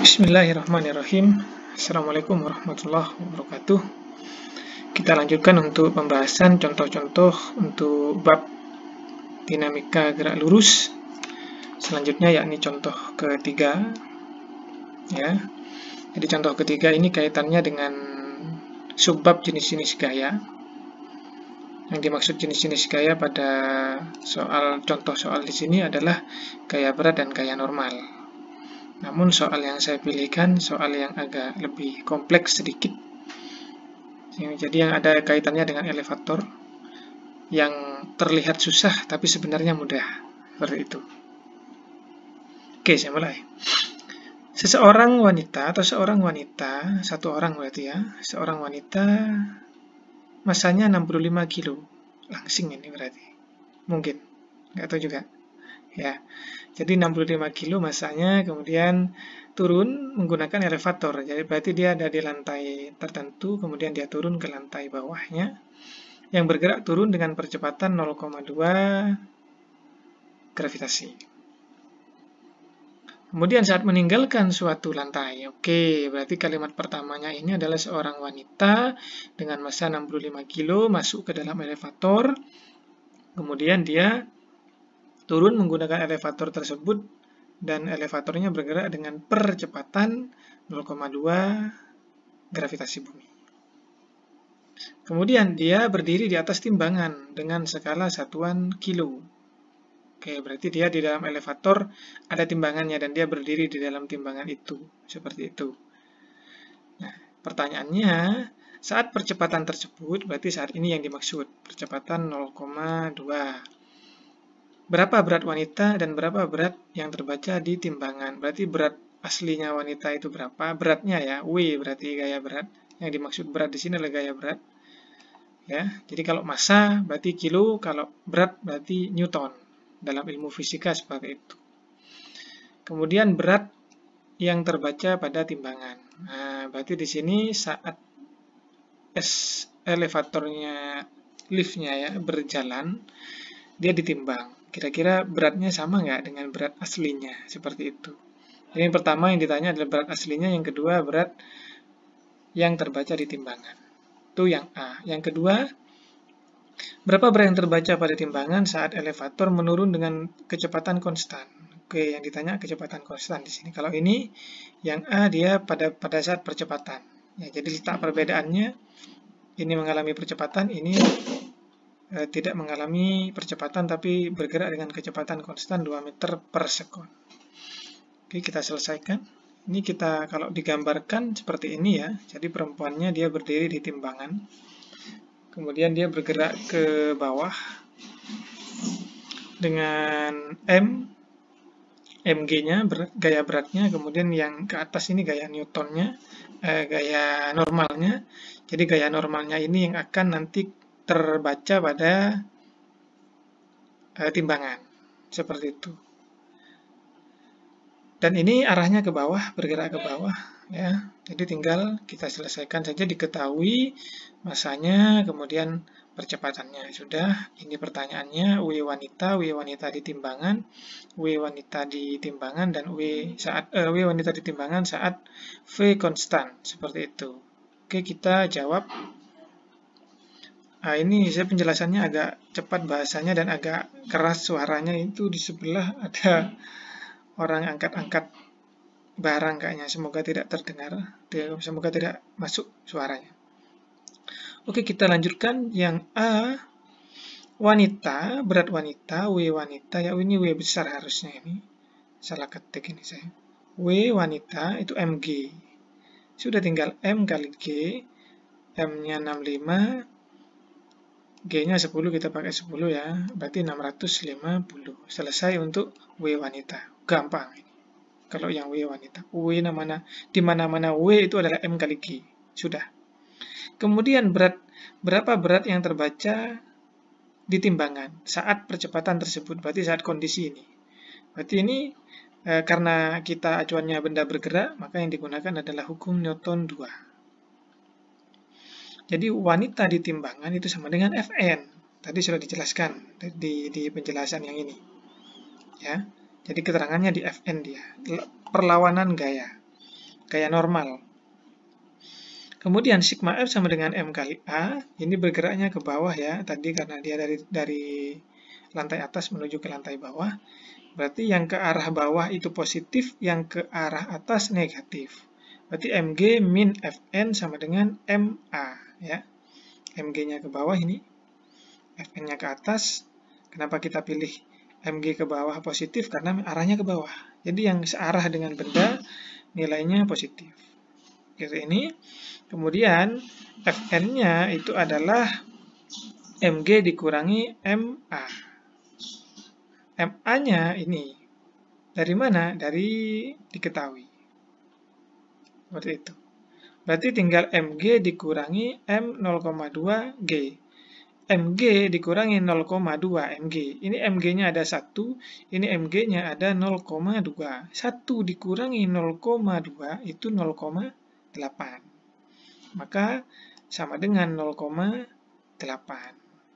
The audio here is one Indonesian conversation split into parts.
Bismillahirrahmanirrahim. Assalamualaikum warahmatullahi wabarakatuh. Kita lanjutkan untuk pembahasan contoh-contoh untuk bab dinamika gerak lurus. Selanjutnya yakni contoh ketiga. Ya. Jadi contoh ketiga ini kaitannya dengan subbab jenis-jenis gaya. Yang dimaksud jenis-jenis gaya pada contoh soal di sini adalah gaya berat dan gaya normal. Namun soal yang saya pilihkan soal yang agak lebih kompleks sedikit. Jadi yang ada kaitannya dengan elevator yang terlihat susah tapi sebenarnya mudah. Seperti itu. Oke, saya mulai. Seorang wanita, satu orang berarti ya, seorang wanita masanya 65 kilo. Langsing ini berarti. Mungkin. Nggak tahu juga. Ya. Jadi 65 kilo masanya, kemudian turun menggunakan elevator. Jadi berarti dia ada di lantai tertentu, kemudian dia turun ke lantai bawahnya, yang bergerak turun dengan percepatan 0,2 gravitasi. Kemudian saat meninggalkan suatu lantai, oke, berarti kalimat pertamanya ini adalah seorang wanita dengan massa 65 kilo masuk ke dalam elevator, kemudian dia turun menggunakan elevator tersebut dan elevatornya bergerak dengan percepatan 0,2 gravitasi bumi. Kemudian dia berdiri di atas timbangan dengan skala satuan kilo. Oke, berarti dia di dalam elevator ada timbangannya dan dia berdiri di dalam timbangan itu. Seperti itu. Nah, pertanyaannya, saat percepatan tersebut, berarti saat ini yang dimaksud, percepatan 0,2. Berapa berat wanita dan berapa berat yang terbaca di timbangan. Berarti berat aslinya wanita itu berapa? Beratnya ya, W berarti gaya berat. Yang dimaksud berat di sini adalah gaya berat. Ya, jadi kalau massa berarti kilo, kalau berat berarti newton. Dalam ilmu fisika seperti itu. Kemudian berat yang terbaca pada timbangan. Nah, berarti di sini saat elevatornya, liftnya ya, berjalan, dia ditimbang. Kira-kira beratnya sama nggak dengan berat aslinya? Seperti itu. Jadi yang pertama yang ditanya adalah berat aslinya, yang kedua berat yang terbaca di timbangan. Itu yang A. Yang kedua, berapa berat yang terbaca pada timbangan saat elevator menurun dengan kecepatan konstan? Oke, yang ditanya kecepatan konstan di sini. Kalau ini, yang A dia pada saat percepatan. Ya, jadi letak perbedaannya, ini mengalami percepatan, ini tidak mengalami percepatan tapi bergerak dengan kecepatan konstan 2 meter per sekon. Oke, kita selesaikan. Ini kita kalau digambarkan seperti ini ya. Jadi perempuannya dia berdiri di timbangan. Kemudian dia bergerak ke bawah dengan mg-nya, gaya beratnya, kemudian yang ke atas ini gaya newtonnya, gaya normalnya. Jadi gaya normalnya ini yang akan nanti terbaca pada timbangan, seperti itu. Dan ini arahnya ke bawah, bergerak ke bawah, ya. Jadi tinggal kita selesaikan saja, diketahui massanya, kemudian percepatannya. Sudah, ini pertanyaannya, W wanita di timbangan, W wanita di timbangan, dan W wanita di timbangan saat V konstan, seperti itu. Oke, kita jawab. Nah, ini saya penjelasannya agak cepat bahasanya dan agak keras suaranya. Itu di sebelah ada orang angkat-angkat barang kayaknya. Semoga tidak terdengar, semoga tidak masuk suaranya. Oke, kita lanjutkan. Yang A, wanita, berat wanita, W wanita, ya ini W besar harusnya ini. Salah ketik ini saya. W wanita itu mg. Sudah tinggal M kali G, M-nya 65, G-nya 10, kita pakai 10 ya, berarti 650. Selesai untuk W wanita. Gampang ini. Kalau yang W wanita. Di mana-mana W itu adalah M kali G. Sudah. Kemudian berapa berat yang terbaca di timbangan saat percepatan tersebut, berarti saat kondisi ini. Berarti ini karena kita acuannya benda bergerak, maka yang digunakan adalah hukum Newton 2. Jadi wanita di timbangan itu sama dengan Fn. Tadi sudah dijelaskan di penjelasan yang ini. Ya. Jadi keterangannya di Fn dia. Perlawanan gaya. gaya normal. Kemudian sigma F sama dengan M kali A, ini bergeraknya ke bawah ya, tadi karena dia dari lantai atas menuju ke lantai bawah, berarti yang ke arah bawah itu positif, yang ke arah atas negatif. Berarti Mg min Fn sama dengan Ma ya. Mg-nya ke bawah ini, Fn-nya ke atas. Kenapa kita pilih Mg ke bawah positif? Karena arahnya ke bawah. Jadi yang searah dengan benda nilainya positif. Seperti ini. Kemudian Fn-nya itu adalah Mg dikurangi Ma. Ma-nya ini dari mana? Dari diketahui. Seperti itu. Berarti tinggal Mg dikurangi M 0,2 G. Mg dikurangi 0,2 Mg. Ini Mg-nya ada 1, ini Mg-nya ada 0,2. 1 dikurangi 0,2 itu 0,8. Maka sama dengan 0,8.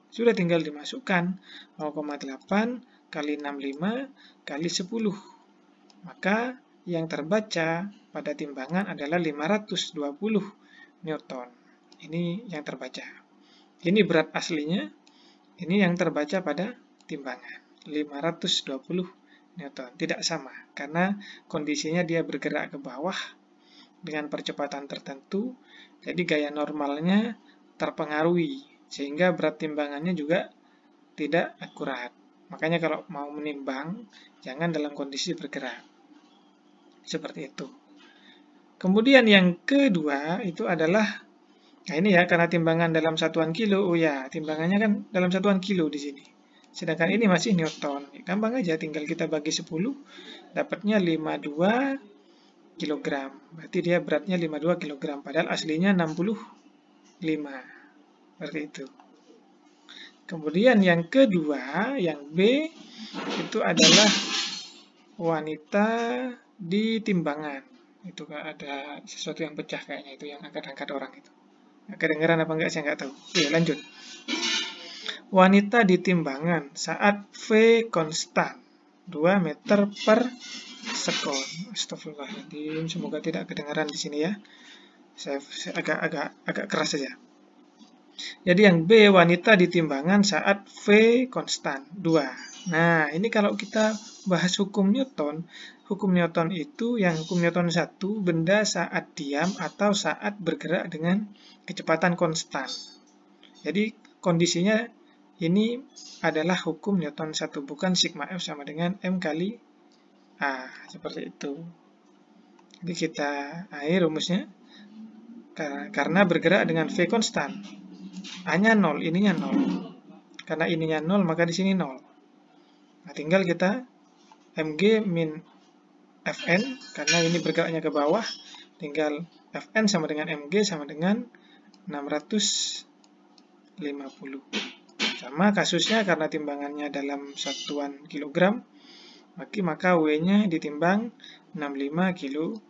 Sudah tinggal dimasukkan 0,8 kali 65 kali 10. Maka yang terbaca pada timbangan adalah 520 Newton. Ini yang terbaca. Ini berat aslinya, ini yang terbaca pada timbangan. 520 Newton. Tidak sama, karena kondisinya dia bergerak ke bawah dengan percepatan tertentu, jadi gaya normalnya terpengaruhi, sehingga berat timbangannya juga tidak akurat. Makanya kalau mau menimbang, jangan dalam kondisi bergerak. Seperti itu. Kemudian yang kedua itu adalah, nah ini ya, karena timbangan dalam satuan kilo, oh ya, timbangannya kan dalam satuan kilo di sini. Sedangkan ini masih Newton. Gampang aja, tinggal kita bagi 10, dapatnya 52 kg. Berarti dia beratnya 52 kg, padahal aslinya 65. Seperti itu. Kemudian yang kedua, yang B, itu adalah wanita di timbangan. Itu ada sesuatu yang pecah kayaknya, itu yang angkat-angkat orang itu. Kedengeran apa enggak saya nggak tahu. Oke, lanjut. Wanita di timbangan saat V konstan 2 meter per sekon. Astagfirullahaladzim, semoga tidak kedengaran di sini ya. Saya agak keras saja. Jadi yang B, wanita di timbangan saat V konstan 2. Nah, ini kalau kita bahas hukum Newton itu yang hukum Newton 1, benda saat diam atau saat bergerak dengan kecepatan konstan. Jadi kondisinya ini adalah hukum Newton 1, bukan sigma F sama dengan M kali A, seperti itu. Jadi kita rumusnya, karena bergerak dengan V konstan. A-nya 0, ininya 0. Karena ininya 0, maka di sini 0. Nah, tinggal kita Mg min Fn, karena ini bergeraknya ke bawah, tinggal Fn sama dengan Mg sama dengan 650. Sama kasusnya karena timbangannya dalam satuan kilogram, maka W-nya ditimbang 65 kg.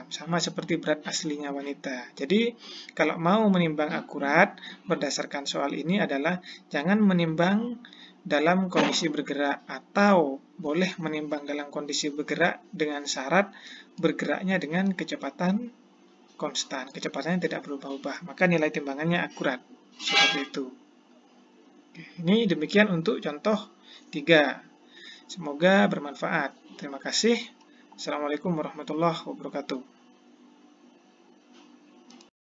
Sama seperti berat aslinya wanita. Jadi, kalau mau menimbang akurat, berdasarkan soal ini adalah jangan menimbang dalam kondisi bergerak, atau boleh menimbang dalam kondisi bergerak dengan syarat bergeraknya dengan kecepatan konstan. Kecepatannya tidak berubah-ubah, maka nilai timbangannya akurat. Seperti itu. Ini demikian untuk contoh 3. Semoga bermanfaat. Terima kasih. Assalamualaikum warahmatullahi wabarakatuh.